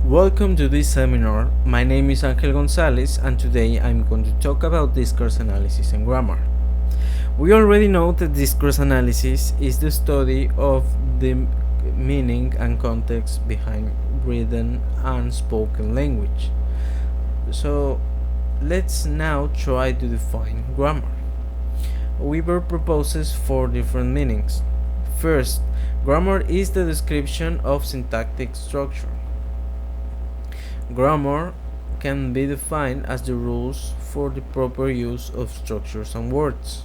Welcome to this seminar. My name is Angel Gonzalez and today I'm going to talk about discourse analysis and grammar. We already know that discourse analysis is the study of the meaning and context behind written and spoken language. So let's now try to define grammar. Weber proposes four different meanings. First, grammar is the description of syntactic structure. Grammar can be defined as the rules for the proper use of structures and words.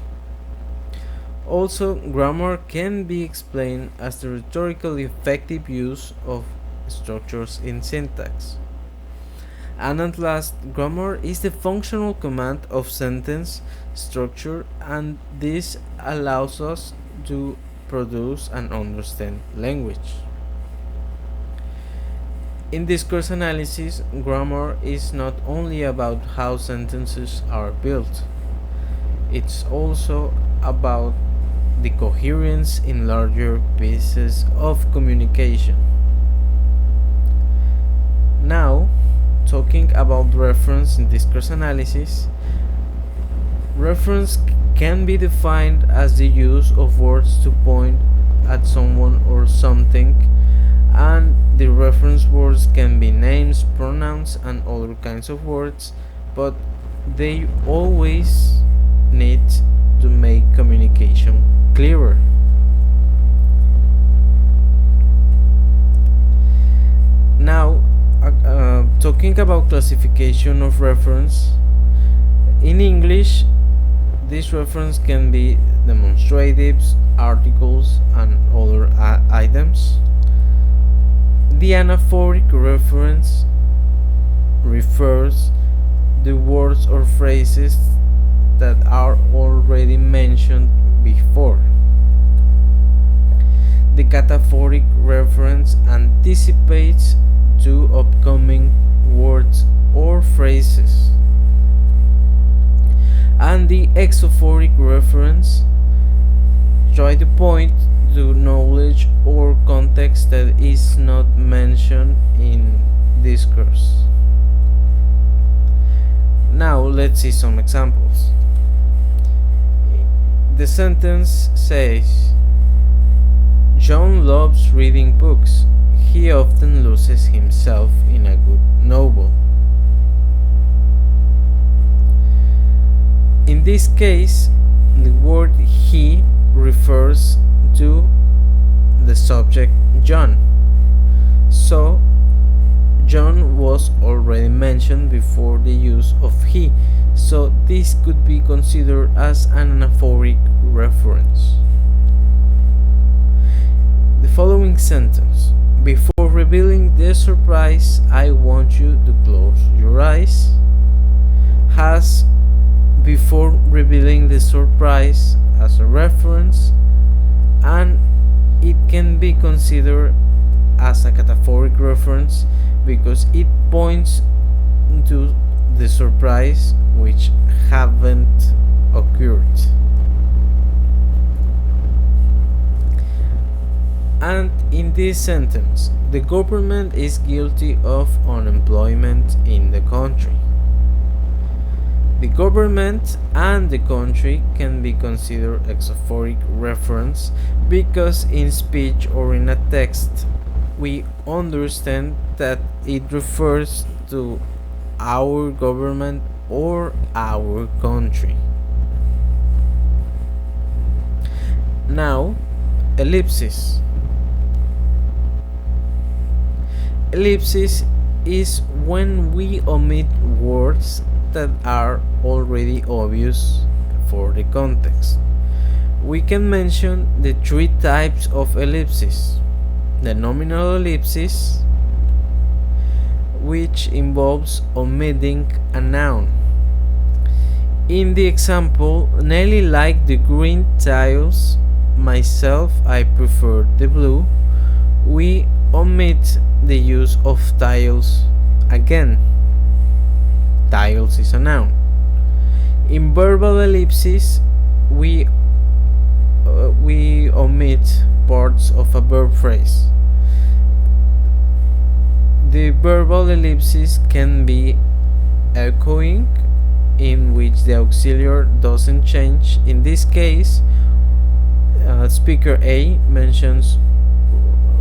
Also, grammar can be explained as the rhetorically effective use of structures in syntax. And at last, grammar is the functional command of sentence structure, and this allows us to produce and understand language. In discourse analysis, grammar is not only about how sentences are built, it's also about the coherence in larger pieces of communication. Now, talking about reference in discourse analysis, reference can be defined as the use of words to point at someone or something, and the reference words can be names, pronouns, and other kinds of words, but they always need to make communication clearer. Now, talking about classification of reference, in English, this reference can be demonstratives, articles, and other items. The anaphoric reference refers the words or phrases that are already mentioned before. The cataphoric reference anticipates two upcoming words or phrases. And the exophoric reference try to point to knowledge or context that is not mentioned in discourse. Now let's see some examples. The sentence says, John loves reading books. He often loses himself in a good novel. In this case, the word he refers to the subject John. So, John was already mentioned before the use of he, so this could be considered as an anaphoric reference. The following sentence: before revealing the surprise, I want you to close your eyes, has before revealing the surprise as a reference, and it can be considered as a cataphoric reference because it points to the surprise which haven't occurred. And in this sentence, the government is guilty of unemployment in the country. The government and the country can be considered exophoric reference because in speech or in a text we understand that it refers to our government or our country. Now, ellipsis. Ellipsis is when we omit words that are already obvious for the context. We can mention the three types of ellipsis. The nominal ellipsis, which involves omitting a noun. In the example, Nelly liked the green tiles, myself I prefer the blue, we omit the use of tiles again. Tiles is a noun. In verbal ellipsis, we omit parts of a verb phrase. The verbal ellipsis can be echoing, in which the auxiliary doesn't change. In this case, speaker A mentions,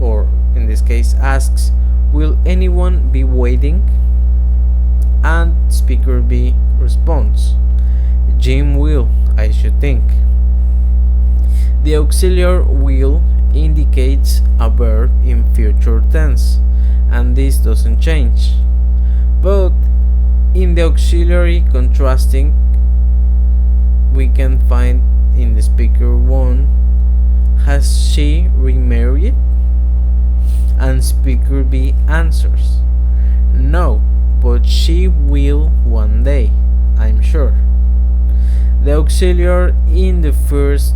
or in this case asks, "Will anyone be waiting?" And speaker B responds, "Jim will, I should think." The auxiliary will indicates a verb in future tense, and this doesn't change. But in the auxiliary contrasting, we can find in the speaker 1, "Has she remarried?" And speaker B answers, "No, but she will one day, I'm sure." The auxiliary in the first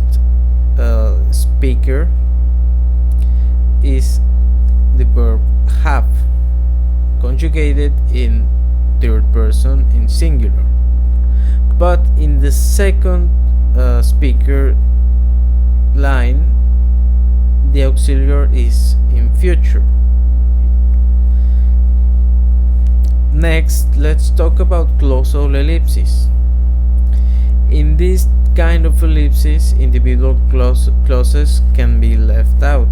speaker is the verb have, conjugated in third person in singular. But in the second speaker line, the auxiliary is in future. Next, let's talk about clausal ellipses. In this kind of ellipses, individual clauses can be left out.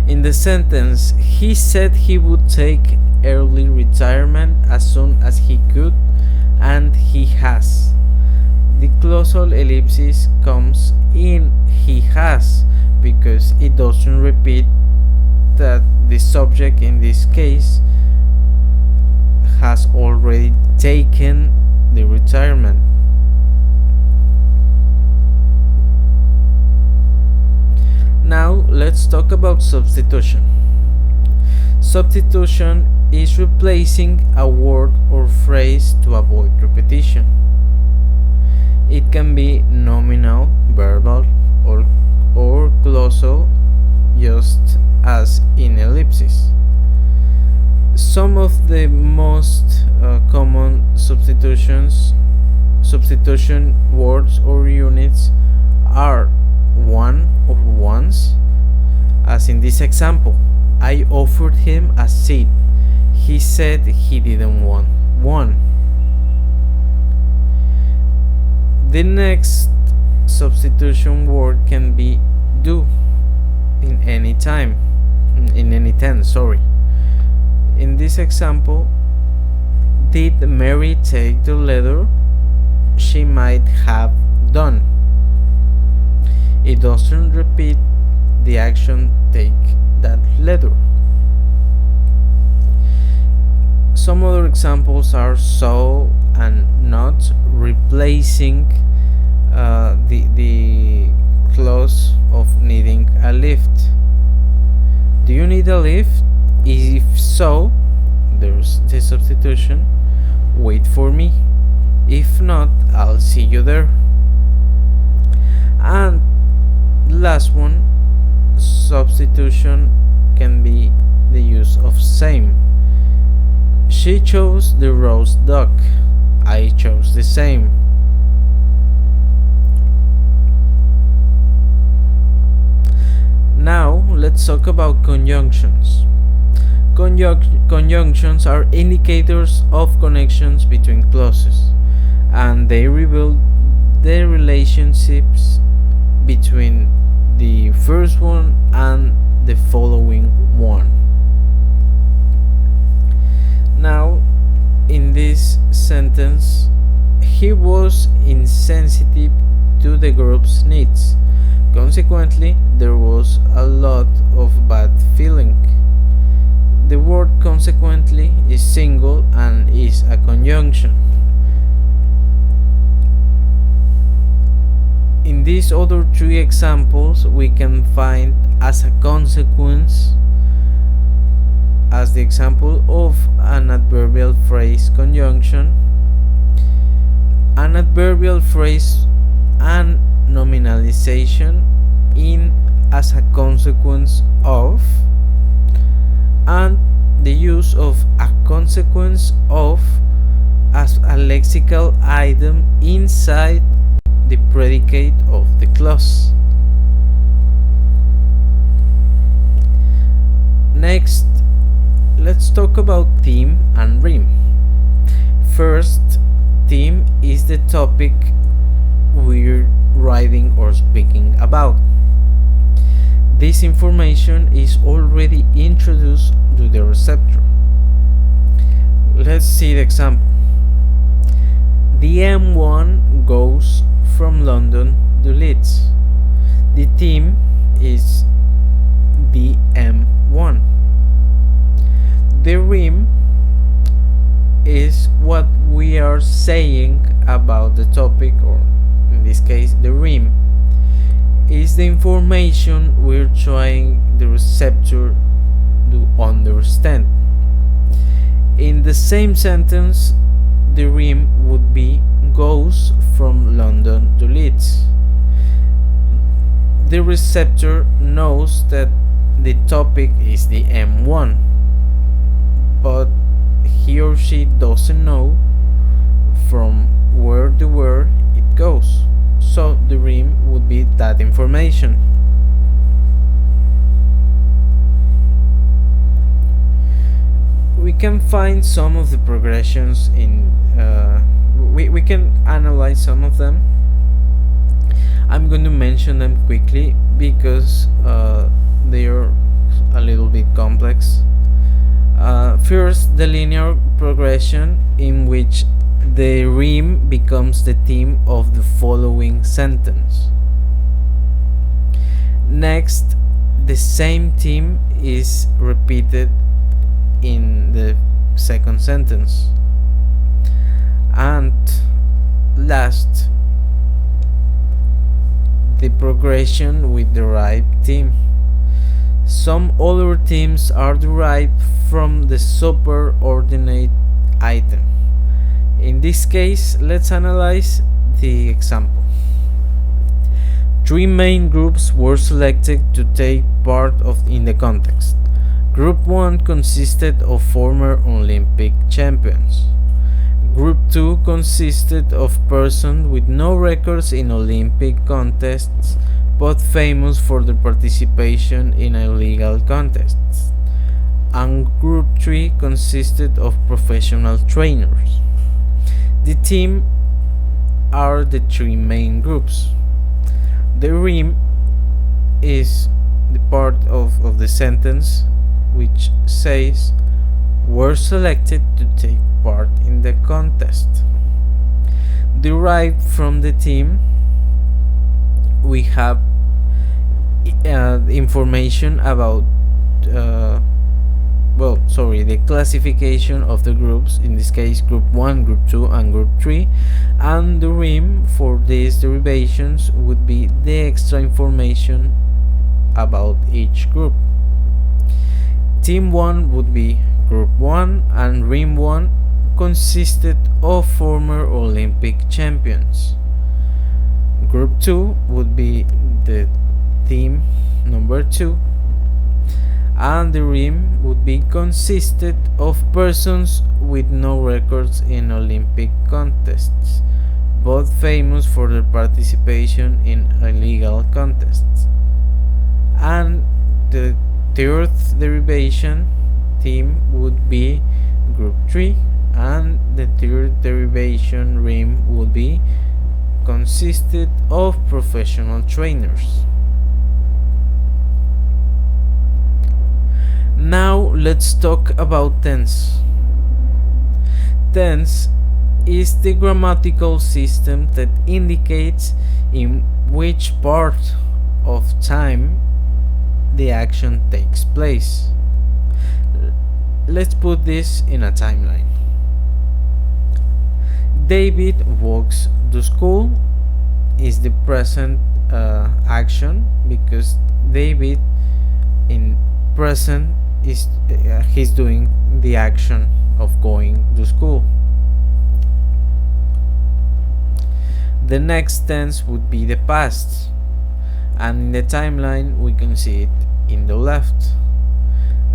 In the sentence, "He said he would take early retirement as soon as he could, and he has," the clausal ellipsis comes in "he has" because it doesn't repeat that the subject in this case has already taken the retirement. Now let's talk about substitution. Substitution is replacing a word or phrase to avoid repetition. It can be nominal, verbal, or clausal, just as in ellipses. Some of the most common substitution words or units are one or once, as in this example, "I offered him a seat. He said he didn't want one." The next substitution word can be do in any time, in any tense, sorry. In this example, "Did Mary take the letter? She might have done." It doesn't repeat the action "take that letter." Some other examples are "so" and "not," replacing the clause of needing a lift. "Do you need a lift? If so," there's the substitution, "wait for me. If not, I'll see you there." And the last one, substitution can be the use of same. "She chose the roast duck. I chose the same." Now let's talk about conjunctions. Conjunctions are indicators of connections between clauses, and they reveal the relationships between the first one and the following one. Now, in this sentence, "He was insensitive to the group's needs. Consequently, there was a lot of bad feeling." The word "consequently" is single and is a conjunction. In these other three examples, we can find "as a consequence" as the example of an adverbial phrase conjunction, an adverbial phrase and nominalization in "as a consequence of," and the use of "a consequence of" as a lexical item inside the predicate of the clause. Next, let's talk about theme and rhyme. First, theme is the topic we're writing or speaking about. This information is already introduced to the receptor. Let's see the example. The M1 goes from London to Leeds. The theme is the M1. The rhyme is what we are saying about the topic, or in this case, the rhyme is the information we're trying the receptor to understand. In the same sentence, the rhyme would be goes from London to Leeds. The receptor knows that the topic is the M1, but he or she doesn't know from where to where it goes. So the rhyme would be that information. We can find some of the progressions in we can analyze some of them. I'm going to mention them quickly because they are a little bit complex. First, the linear progression in which the rhyme becomes the theme of the following sentence. Next, the same theme is repeated in the second sentence. And last, the progression with derived theme. Some other themes are derived from the superordinate item. In this case, let's analyze the example. 3 main groups were selected to take part in the contest. Group 1 consisted of former Olympic champions. Group 2 consisted of persons with no records in Olympic contests but famous for their participation in illegal contests. And Group 3 consisted of professional trainers. The team are the 3 main groups. The rhyme is the part of the sentence which says were selected to take part in the contest. Derived from the theme, we have information about the classification of the groups, in this case group 1, group 2 and group 3, and the rhyme for these derivations would be the extra information about each group. Team 1 would be Group 1, and Rhyme 1 consisted of former Olympic champions. Group 2 would be the team number 2, and the rhyme would be consisted of persons with no records in Olympic contests, both famous for their participation in illegal contests. And the third derivation theme would be Group 3, and the third derivation rhyme would be consisted of professional trainers. Now let's talk about tense. Tense is the grammatical system that indicates in which part of time the action takes place. Let's put this in a timeline. David walks to school is the present action, because David in present is he's doing the action of going to school. The next tense would be the past, and in the timeline we can see it in the left.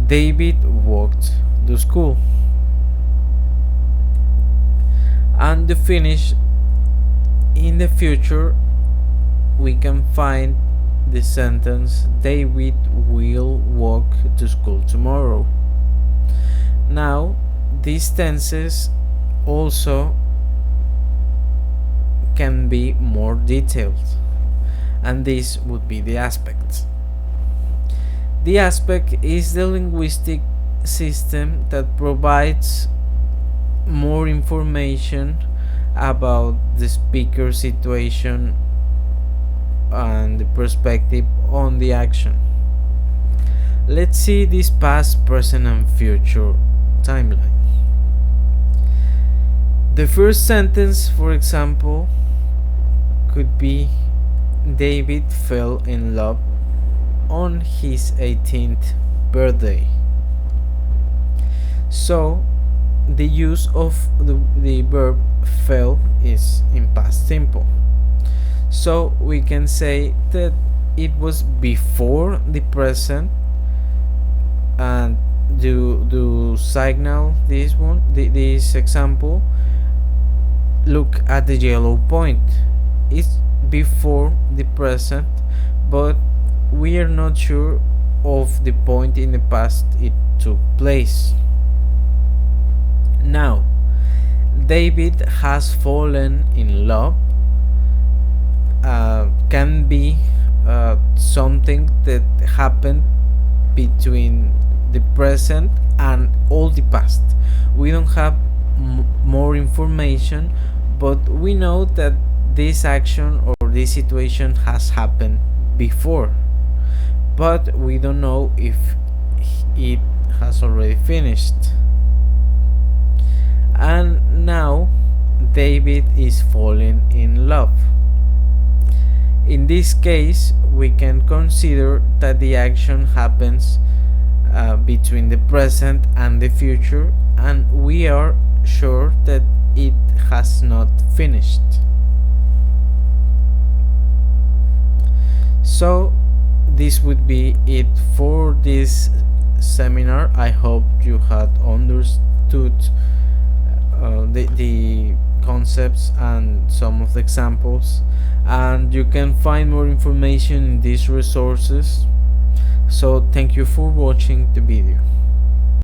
David walked to school. And the finish, in the future we can find the sentence David will walk to school tomorrow. Now, these tenses also can be more detailed, and this would be the aspects. The aspect is the linguistic system that provides more information about the speaker situation and the perspective on the action. Let's see this past, present, and future timeline. The first sentence, for example, could be David fell in love on his 18th birthday. So the use of the verb fell is in past simple. So we can say that it was before the present, and to signal this one, this example, look at the yellow point. It's before the present, but we are not sure of the point in the past it took place. Now, David has fallen in love can be something that happened between the present and all the past. We don't have more information, but we know that this action or this situation has happened before, but we don't know if it has already finished. And now David is falling in love. In this case, we can consider that the action happens between the present and the future, and we are sure that it has not finished. So this would be it for this seminar. I hope you had understood the concepts and some of the examples, and you can find more information in these resources. So thank you for watching the video.